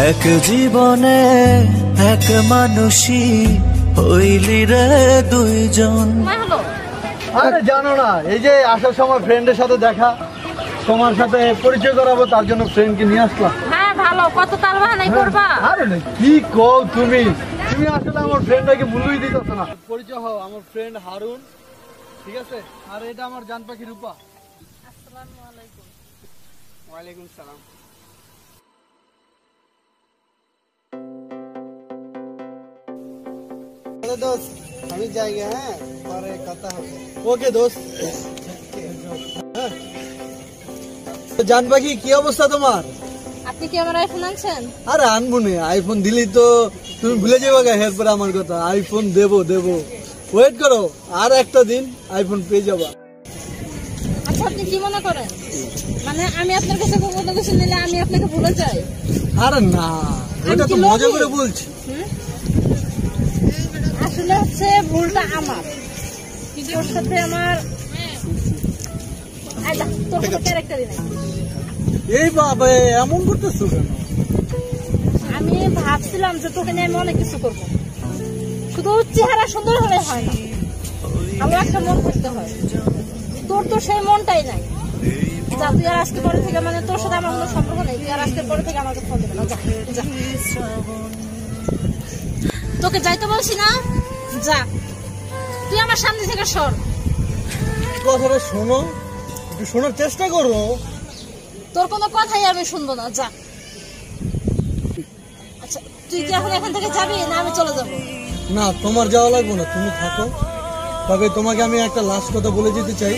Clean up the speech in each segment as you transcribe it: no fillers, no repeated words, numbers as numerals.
এক জীবনে এক মানুষই হইলি রে দুইজন। আরে জানো না, এই যে আসার সময় ফ্রেন্ডের সাথে দেখা, তোমার সাথে পরিচয় করাবো, তার জন্য ফ্রেন্ডকে নিয়ে আসলাম। হ্যাঁ ভালো, কত তাল বাহানাই করবা। আরে না, কি কও তুমি আসলে আমার ফ্রেন্ডটাকে ভুলই দিতেছ না। পরিচয় হও, আমার ফ্রেন্ড হারুন, ঠিক আছে? আর এটা আমার জান পাখি রূপা। আসসালামু আলাইকুম। ওয়ালাইকুম সালাম। দোস্ত আমি যাই, হ্যাঁ পরে কথা হবে। ওকে দোস্ত। জান পাখি কি অবস্থা তোমার? আপনি কি আমার আইফোন আনছেন? আরে আনবো না, আইফোন দিলি তো তুমি ভুলে যাবে এরপরে আমার কথা। আইফোন দেবো ওয়েট করো, আর একটা দিন আইফোন পেয়ে যাবা। আচ্ছা আপনি কি মনে করেন, মানে আমি আপনার কাছে কোনো কিছু নিলে আমি আপনাকে ভুলে যাই? আরে না, এটা তো মজা করে বলছি। আসলে হচ্ছে ভুলটা আমার, তোর সাথে আমার তোর সাথে ক্যারেক্টারই নাই। এই বাবা এমন করতেছো কেন? আমি ভাবছিলাম যে তোকে নিয়ে আমি অনেক কিছু করবো, শুধু চেহারা সুন্দর হলে হয় না, আমার একটা মন করতে হয়। তোর তো সেই মনটাই নাই। যা তুই আর আজকে পরে থেকে, মানে তোর সাথে আমার কোনো সম্পর্ক নেই, তুই আর আজকে পরে থেকে আমাকে ফোন দেবে না। তোকে যাইতে বলছি না, যা তুই আমার সামনে থেকে সর। কথাটা শোনো, একটু শোনার চেষ্টা করো। তোর কোনো কথাই আমি শুনবো না, যা। আচ্ছা তুই কি এখন এখান থেকে যাবি না আমি চলে যাবো? না তোমার যাওয়া লাগবে না, তুমি থাকো। তবে তোমাকে আমি একটা লাস্ট কথা বলে যেতে চাই,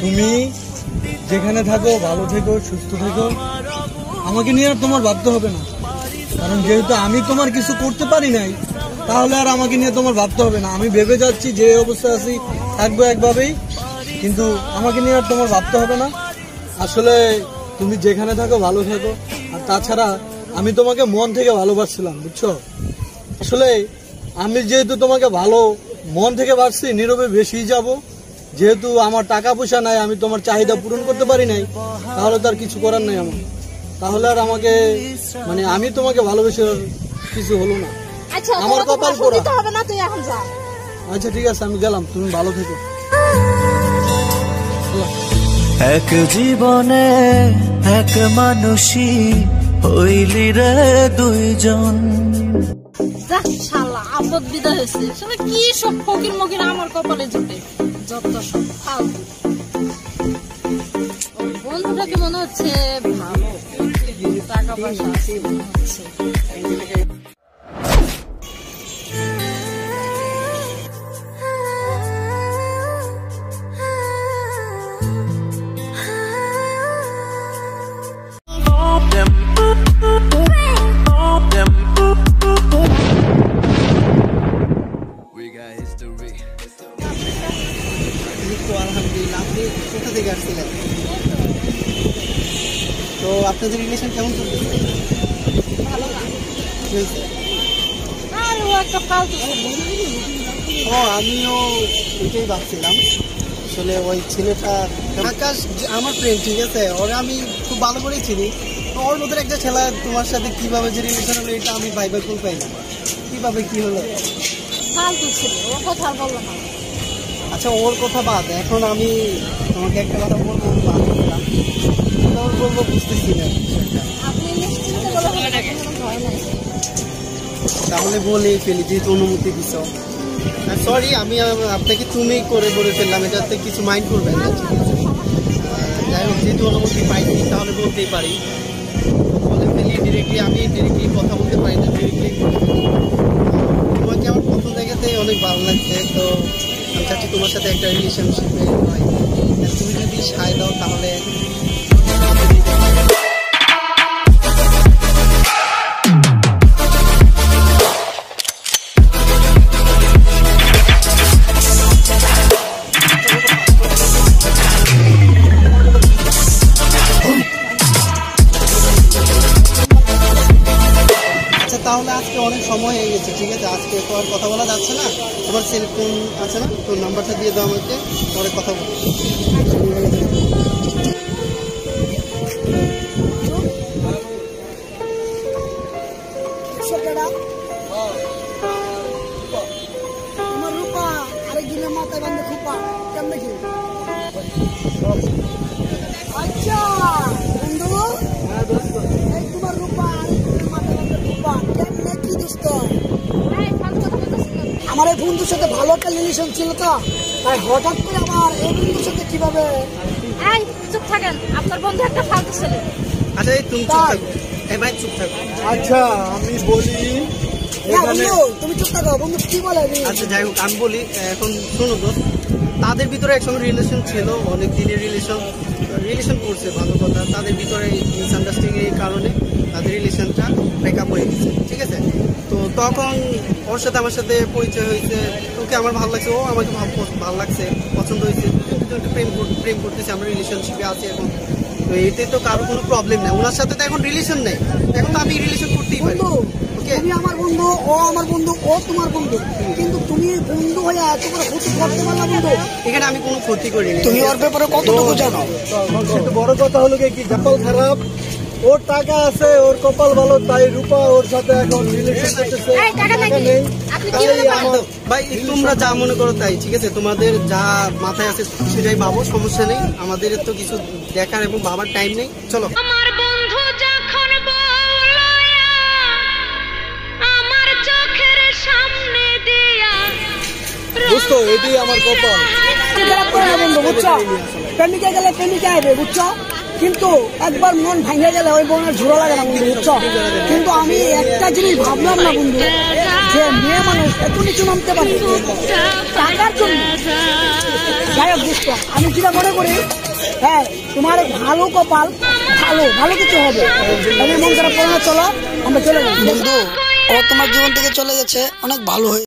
তুমি যেখানে থাকো ভালো থেকো, সুস্থ থেকো। আমাকে নিয়ে আর তোমার ভাবতে হবে না, কারণ যেহেতু আমি তোমার কিছু করতে পারি নাই, তাহলে আর আমাকে নিয়ে তোমার ভাবতে হবে না। আমি ভেবে যাচ্ছি যে অবস্থায় আছি থাকবো একভাবেই, কিন্তু আমাকে নিয়ে আর তোমার ভাবতে হবে না। আসলে তুমি যেখানে থাকো ভালো থাকো। আর তাছাড়া আমি তোমাকে মন থেকে ভালোবাসছিলাম, বুঝছো? আসলে আমি যেহেতু তোমাকে ভালো মন থেকে বাসছি, নীরবে বেশি যাব। যেহেতু আমার টাকা পয়সা নাই, আমি তোমার চাহিদা পূরণ করতে পারি নাই, তাহলে তার কিছু করার নাই আমার। তাহলে আর আমাকে, মানে আমি তোমাকে ভালোবেসে কিছু হলো না। আচ্ছা আমার কপাল পোড়া। হবে না, তুই এখন যা। আচ্ছা ঠিক আছে, আমি গেলাম, তুমি ভালো থেকো। এক জীবনে এক মানুষই হইলি রে দুইজন। শালা আপদ বিদায় হয়েছে, শালা কি সব ফকির মকির আমার কপালে জুটে, যত সব ফালতু। বন্ধুটাকে মনে হচ্ছে ভালো, টাকা পয়সা আছে মনে হচ্ছে। আলহামদুলিল্লাহ। আপনি কোথা থেকে আসছিলেন? তো আপনাদের রিলেশন কেমন চলতেছে? ভালো না, আর ও একটা ফালতু। ও আমিও ওইটাই ভাবছিলাম। আসলে ওই ছেলেটা আকাশ আমার ফ্রেন্ড, ঠিক আছে? ওরা আমি খুব ভালো করেই চিনি। তো ওর মধ্যে একটা ছেলে তোমার সাথে কিভাবে যে রিলেশন হলো, এটা আমি ভাইবার কোন পাই না। কিভাবে কি হলো? ফালতু ছিল, ও কথা বললো না। আচ্ছা ওর কথা বাদ, এখন আমি তোমাকে একটা কথা বলবো, ভাবছিলাম বলবো, বুঝতেছি না। আপনি নিশ্চিন্তে বলে কোনো ভয় নাই। তাহলে বলে ফেলি, যেহেতু অনুমতি দিছ। সরি, আমি আপনাকে তুমি করে বলে ফেললাম, এটাতে কিছু মাইন্ড করবেন না। যাই হোক, যেহেতু অনুমতি পাইনি তাহলে বলতেই পারি। বলে ফেলি ডিরেক্টলি, আমি ডিরেক্টলি কথা বলতে পারি না, ডিরেক্টলি তোমাকে আমার প্রথম জায়গাতেই অনেক ভালো লাগছে। তো আমি চাচ্ছি তোমার সাথে একটা রিলেশনশিপে হয়। তুমি যদি সায় দাও তাহলে তাহলে আজকে অনেক সময় হয়ে গেছে, ঠিক আছে? আজকে তো আর কথা বলা যাচ্ছে না। তোমার সেলফোন আছে না? তোর নাম্বারটা দিয়ে দাও আমাকে, পরে কথা বলবো। বুঝছো কেডা? তোমার রূপা আরেকজনের মাথায় বান্ধে খোপা কেমন দেখি? আচ্ছা বন্ধু, এই তোমার রূপা আরেকজনের মাথায় বান্ধে খোপা কেমন কি দোস্ত? আমার এই বন্ধুর সাথে ভালো একটা রিলেশন ছিল তো, তাই হঠাৎ করে আমার এই বন্ধুর সাথে কিভাবে? এই চুপ থাকেন, আপনার বন্ধু একটা ফালতু ছেলে। আচ্ছা এই তুমি চুপ থাকো, এই ভাই চুপ থাকো। আচ্ছা আমি বলি না বন্ধু তুমি চুপ থাকো, বন্ধু কি বলে? আচ্ছা যাই হোক আমি বলি, এখন শোনো দোস্ত, তাদের ভিতরে একসঙ্গে রিলেশন ছিল, অনেক দিনের রিলেশন করছে, ভালো কথা। তাদের ভিতরে মিসআন্ডারস্ট্যান্ডিং এর কারণে তাদের রিলেশনটা ব্রেকআপ হয়ে গেছে, ঠিক আছে? তো তখন ওর সাথে আমার সাথে পরিচয় হয়েছে, ওকে আমার ভালো লাগছে, ও আমাকে ভালো লাগছে, পছন্দ হয়েছে, দুজনকে প্রেম করতেছে, আমরা রিলেশনশিপে আছি এখন। তো এতে তো কারো কোনো প্রবলেম নেই, ওনার সাথে তো এখন রিলেশন নেই, এখন তো আমি রিলেশন করতেই পারি। বন্ধু তুমি আমার বন্ধু, ও আমার বন্ধু, ও তোমার বন্ধু, কিন্তু তুমি বন্ধু হয়ে এত করে ক্ষতি করতে পারলা বন্ধু? এখানে আমি কোনো ক্ষতি করিনি। তুমি ওর ব্যাপারে কতটুকু জানো? সবচেয়ে বড় কথা হলো কি কপাল খারাপ, ওর টাকা আছে, ওর কপাল ভালো, তাই রূপা ওর সাথে এখন রিলেশন করতেছে। এই টাকা নাকি? নেই আপনি তাই কিভাবে পারেন? আমার ভাই তোমরা যা মনে করো তাই, ঠিক আছে? তোমাদের যা মাথায় আছে সেটাই ভাবো, সমস্যা নেই। আমাদের তো কিছু দেখার এবং ভাবার টাইম নেই, চলো। আমার বন্ধু যখন বলয়া আমার চোখের সামনে দিয়া দোস্ত এটাই আমার কপাল। খারাপ করে না বন্ধু, বুঝছো? প্রেমিকা গেলে প্রেমিকা আইবে, বুঝছো? কিন্তু একবার মন ভাঙে গেলে ওই বোনের ঝোড়া লাগে না বন্ধু, বুঝছো? কিন্তু আমি একটা জিনিস ভাবলাম না বন্ধু, যে মেয়ে মানুষ এত নিচু নামতে পারে টাকার জন্য। যাই হোক দোস্ত, আমি যেটা মনে করি, হ্যাঁ তোমার ভালো কপাল, ভালো কিছু হবে। আমি মন খারাপ করে না, চলো আমরা চলে যাই। বন্ধু ও তোমার জীবন থেকে চলে গেছে, অনেক ভালো হয়ে